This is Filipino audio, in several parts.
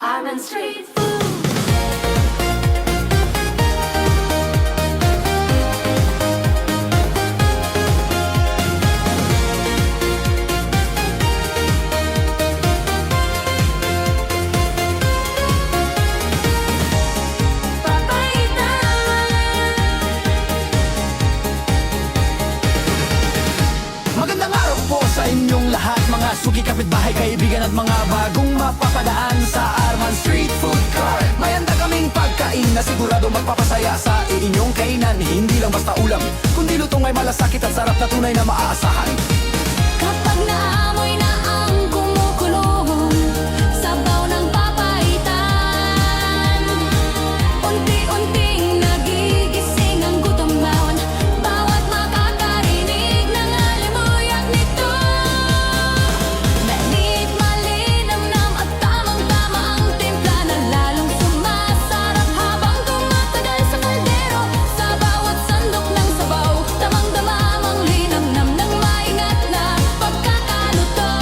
Arman Street Food. Magandang araw po sa inyong lahat, mga suki, kapitbahay, kaibigan at mga bagong mapapadaan sa Arman Street Food Cart. May handa kaming pagkain na sigurado magpapasaya sa inyong kainan. Hindi lang basta ulam, kundi lutong ay malasakit at sarap na tunay na maaasahan. Kapag naamoy na ang kumukulong sabaw ng papaitan, unti-unting nagigising ang gutom bawat makakarinig ng alimuyak nito. Mainit, malinamnam at tamang-tama ang timpla na lalong sumasarap habang tumatagal sa kaldero. Sa bawat sandok ng sabaw, tamang-damang linamnam ng maingat na pagkakaluto.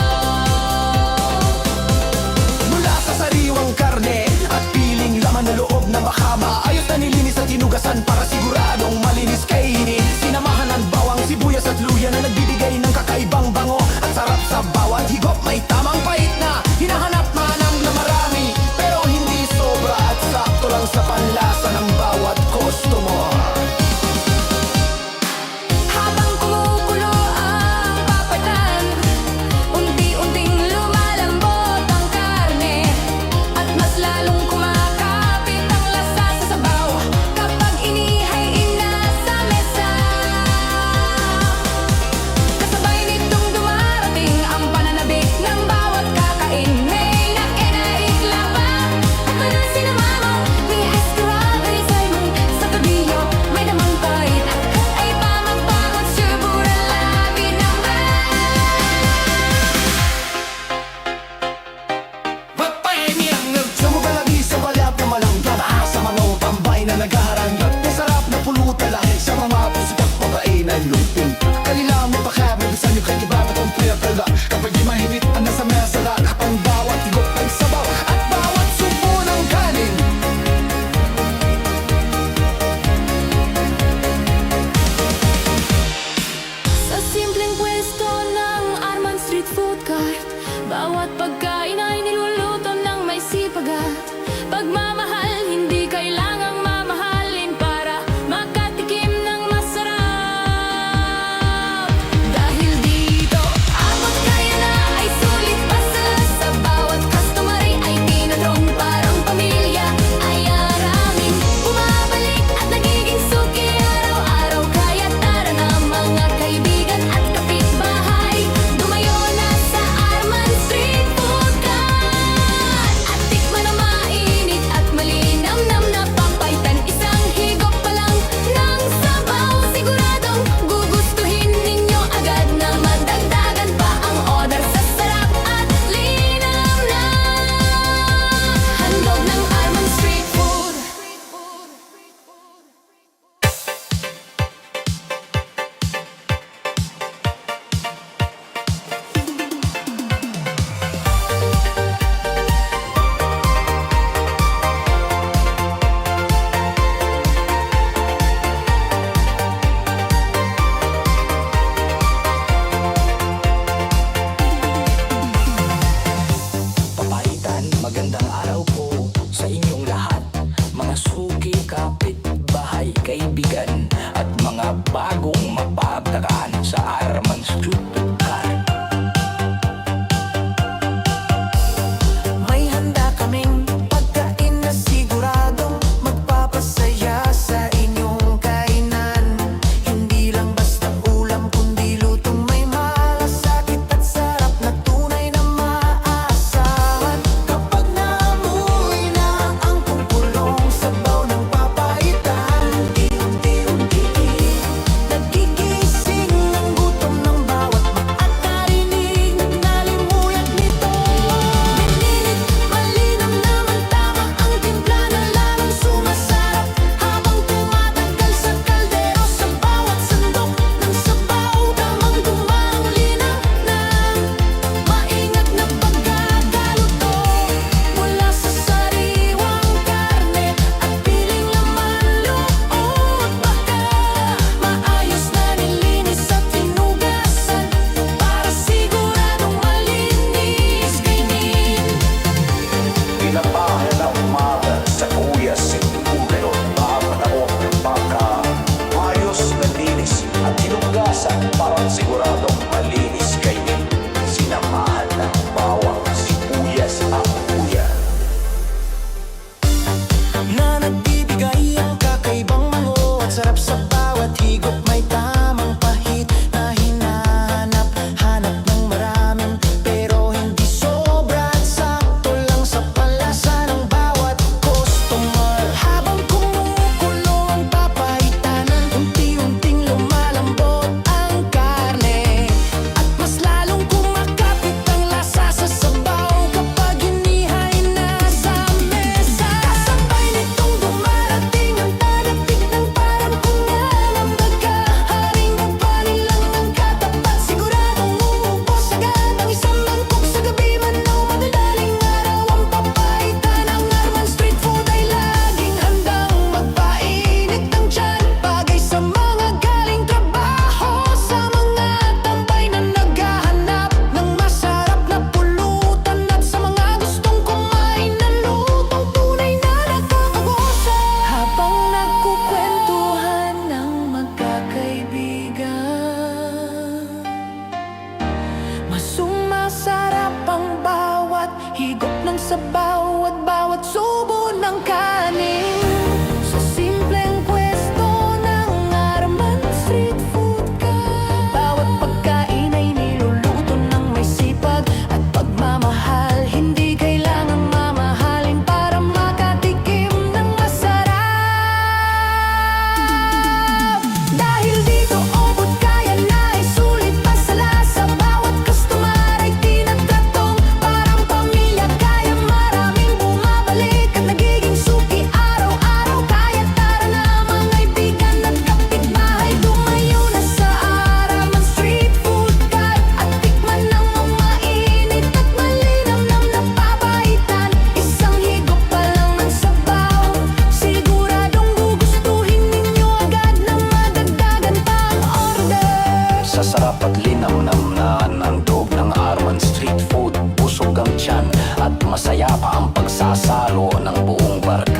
pa ang pagsasalo ng buong barko.